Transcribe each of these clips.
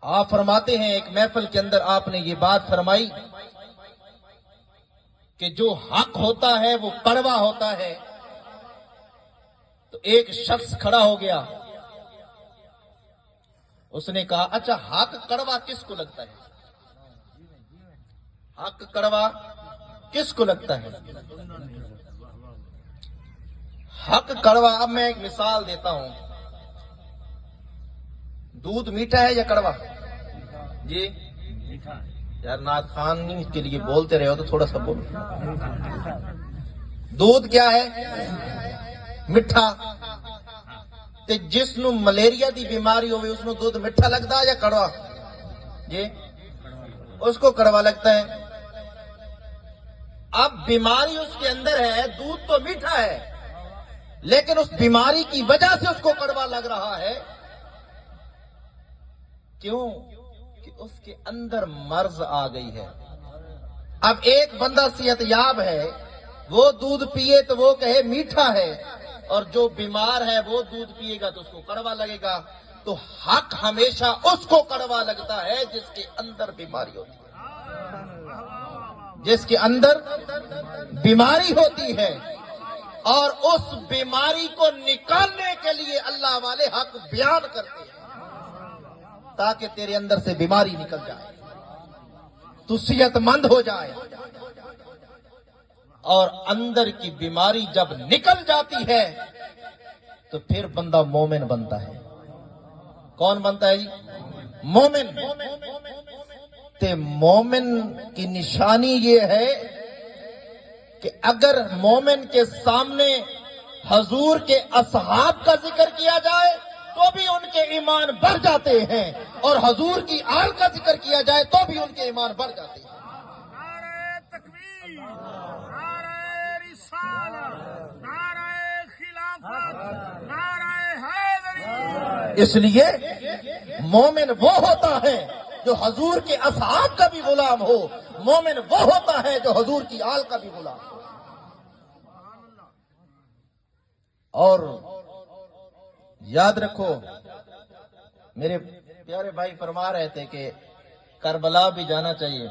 آپ فرماتے ہیں ایک محفل کے اندر آپ نے یہ بات فرمائی کہ جو حق ہوتا ہے وہ کڑوا ہوتا ہے. تو ایک شخص کھڑا ہو گیا, اس نے کہا اچھا حق کڑوا کس کو لگتا ہے؟ حق کڑوا کس کو لگتا ہے؟ حق کڑوا. اب میں ایک مثال دیتا ہوں. دودھ میٹھا ہے یا کڑوا؟ جی یار نعت خان کے لیے بولتے رہے ہو تو تھوڑا سا بولو. دودھ کیا ہے؟ میٹھا. تے جس نو ملیریا دی بیماری ہوئے اس نو دودھ میٹھا لگتا ہے یا کڑوا؟ جی اس کو کڑوا لگتا ہے. اب بیماری اس کے اندر ہے, دودھ تو میٹھا ہے لیکن اس بیماری کی وجہ سے اس کو کڑوا لگ رہا ہے. کیوں؟ کہ اس کے اندر مرض آ گئی ہے. اب ایک بندہ صحت یاب ہے, وہ دودھ پیے تو وہ کہے میٹھا ہے, اور جو بیمار ہے وہ دودھ پیے گا تو اس کو کڑوا لگے گا. تو حق ہمیشہ اس کو کڑوا لگتا ہے جس کے اندر بیماری ہوتی ہے, جس کے اندر بیماری ہوتی ہے. اور اس بیماری کو نکالنے کے لیے اللہ والے حق بیان کرتے ہیں تاکہ تیرے اندر سے بیماری نکل جائے, تو صحت مند ہو جائے. اور اندر کی بیماری جب نکل جاتی ہے تو پھر بندہ مومن بنتا ہے. کون بنتا ہے جی؟ مومن. تے مومن کی نشانی یہ ہے کہ اگر مومن کے سامنے حضور کے اصحاب کا ذکر کیا جائے تو بھی ان کے ایمان بڑھ جاتے ہیں, اور حضور کی آل کا ذکر کیا جائے تو بھی ان کے ایمان بڑھ جاتے ہیں. نعرہ تکبیر، نعرہ رسالت، نعرہ خلافت، نعرہ حیدری. اس لیے مومن وہ ہوتا ہے جو حضور کے اصحاب کا بھی غلام ہو, مومن وہ ہوتا ہے جو حضور کی آل کا بھی غلام ہو. اور یاد رکھو, میرے پیارے بھائی فرما رہے تھے کہ کربلا بھی جانا چاہیے.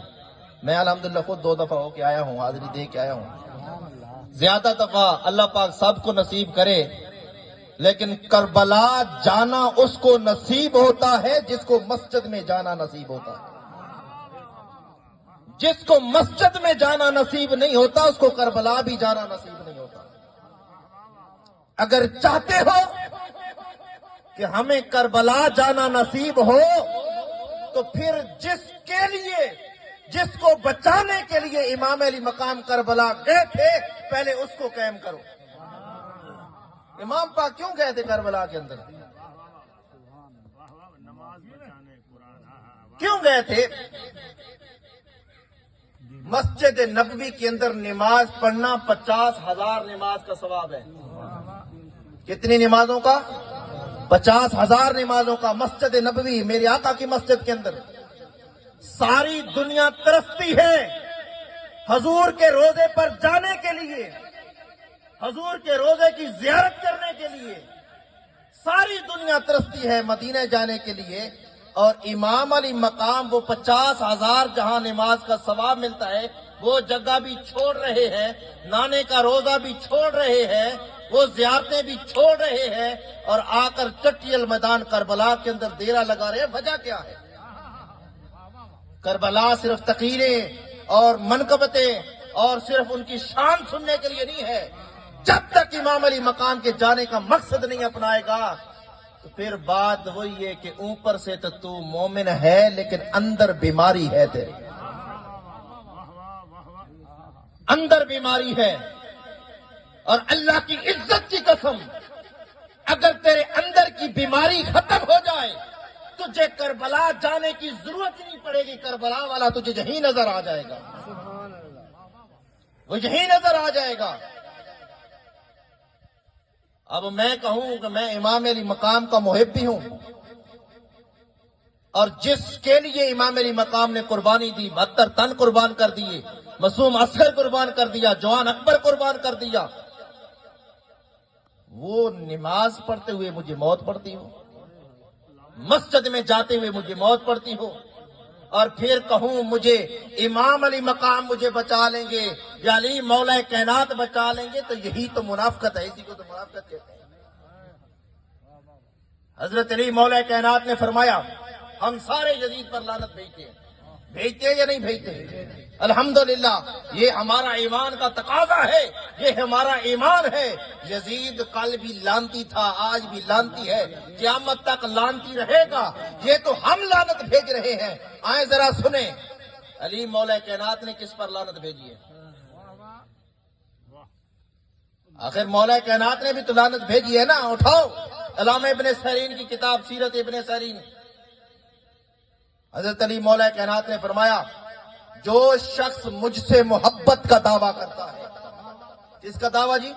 میں الحمدللہ خود 2 دفعہ ہو کے آیا ہوں, حاضری دے کے آیا ہوں. زیادہ دفعہ اللہ پاک سب کو نصیب کرے, لیکن کربلا جانا اس کو نصیب ہوتا ہے جس کو مسجد میں جانا نصیب ہوتا ہے. جس کو مسجد میں جانا نصیب نہیں ہوتا اس کو کربلا بھی جانا نصیب نہیں ہوتا. اگر چاہتے ہو کہ ہمیں کربلا جانا نصیب ہو تو پھر جس کے لیے, جس کو بچانے کے لیے امام علی مقام کربلا گئے تھے, پہلے اس کو قائم کرو. امام پاک کیوں گئے تھے کربلا کے اندر؟ کیوں گئے تھے؟ مسجد نبوی کے اندر نماز پڑھنا 50,000 نماز کا ثواب ہے. کتنی نمازوں کا؟ 50,000 نمازوں کا. مسجد نبوی میرے آقا کی مسجد کے اندر ساری دنیا ترستی ہے حضور کے روزے پر جانے کے لیے, حضور کے روزے کی زیارت کرنے کے لیے. ساری دنیا ترستی ہے مدینہ جانے کے لیے, اور امام علی مقام وہ 50,000 جہاں نماز کا ثواب ملتا ہے وہ جگہ بھی چھوڑ رہے ہیں, نانے کا روزہ بھی چھوڑ رہے ہیں, وہ زیارتیں بھی چھوڑ رہے ہیں, اور آ کر چٹیل میدان کربلا کے اندر ڈیرا لگا رہے ہیں. وجہ کیا ہے؟ کربلا صرف تقریریں اور منقبتیں اور صرف ان کی شان سننے کے لیے نہیں ہے. جب تک امام علی مقام کے جانے کا مقصد نہیں اپنائے گا تو پھر بات وہی ہے کہ اوپر سے تو مومن ہے لیکن اندر بیماری ہے, تیرے اندر بیماری ہے. اور اللہ کی عزت کی قسم, اگر تیرے اندر کی بیماری ختم ہو جائے تجھے کربلا جانے کی ضرورت ہی نہیں پڑے گی. کربلا والا تجھے یہیں نظر آ جائے گا, وہ یہیں نظر آ جائے گا. اب میں کہوں کہ میں امام علی مقام کا محب بھی ہوں, اور جس کے لیے امام علی مقام نے قربانی دی, 72 تن قربان کر دیے, معصوم اصغر قربان کر دیا, جوان اکبر قربان کر دیا, وہ نماز پڑھتے ہوئے مجھے موت پڑتی ہو. مسجد میں جاتے ہوئے مجھے موت پڑتی ہو اور پھر کہوں مجھے امام علی مقام مجھے بچا لیں گے یا علی مولا کائنات بچا لیں گے، تو یہی تو منافقت ہے، اسی کو تو منافقت کہتے ہیں۔ حضرت علی مولا کائنات نے فرمایا ہم سارے یزید پر لعنت بھیجتے ہیں، بھیجتے ہیں یا نہیں بھیجتے؟ الحمدللہ یہ ہمارا ایمان کا تقاضا ہے، یہ ہمارا ایمان ہے۔ یزید کل بھی لانتی تھا، آج بھی لانتی ہے، قیامت تک لانتی رہے گا۔ یہ تو ہم لعنت بھیج رہے ہیں۔ آئیں ذرا سنیں علی مولا کائنات نے کس پر لعنت بھیجی ہے؟ آخر مولا کائنات نے بھی تو لعنت بھیجی ہے نا۔ اٹھاؤ علامہ ابن سیرین کی کتاب سیرت ابن سیرین، حضرت علی مولا کائنات نے فرمایا جو شخص مجھ سے محبت کا دعویٰ کرتا ہے، کس کا دعویٰ جی؟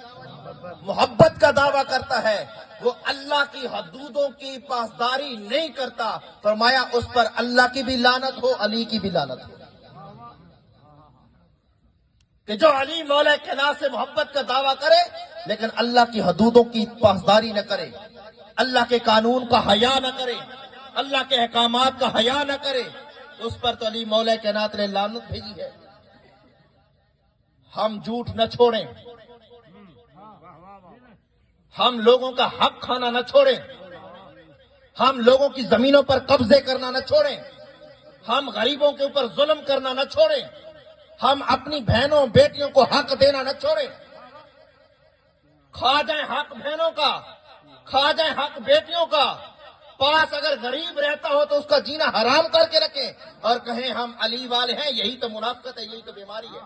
محبت کا دعویٰ کرتا ہے، وہ اللہ کی حدودوں کی پاسداری نہیں کرتا، فرمایا اس پر اللہ کی بھی لعنت ہو، علی کی بھی لعنت ہو۔ کہ جو علی مولا کائنات سے محبت کا دعویٰ کرے لیکن اللہ کی حدودوں کی پاسداری نہ کرے، اللہ کے قانون کا حیا نہ کرے، اللہ کے احکامات کا حیا نہ کرے، اس پر تو علی مولا کائنات نے لعنت بھیجی ہے۔ ہم جھوٹ نہ چھوڑیں، ہم لوگوں کا حق کھانا نہ چھوڑیں، ہم لوگوں کی زمینوں پر قبضے کرنا نہ چھوڑیں، ہم غریبوں کے اوپر ظلم کرنا نہ چھوڑیں، ہم اپنی بہنوں بیٹیوں کو حق دینا نہ چھوڑیں۔ کھا جائیں حق بہنوں کا، کھا جائیں حق بیٹیوں کا، پاس اگر غریب رہتا ہو تو اس کا جینا حرام کر کے رکھیں اور کہیں ہم علی والے ہیں، یہی تو منافقت ہے، یہی تو بیماری ہے۔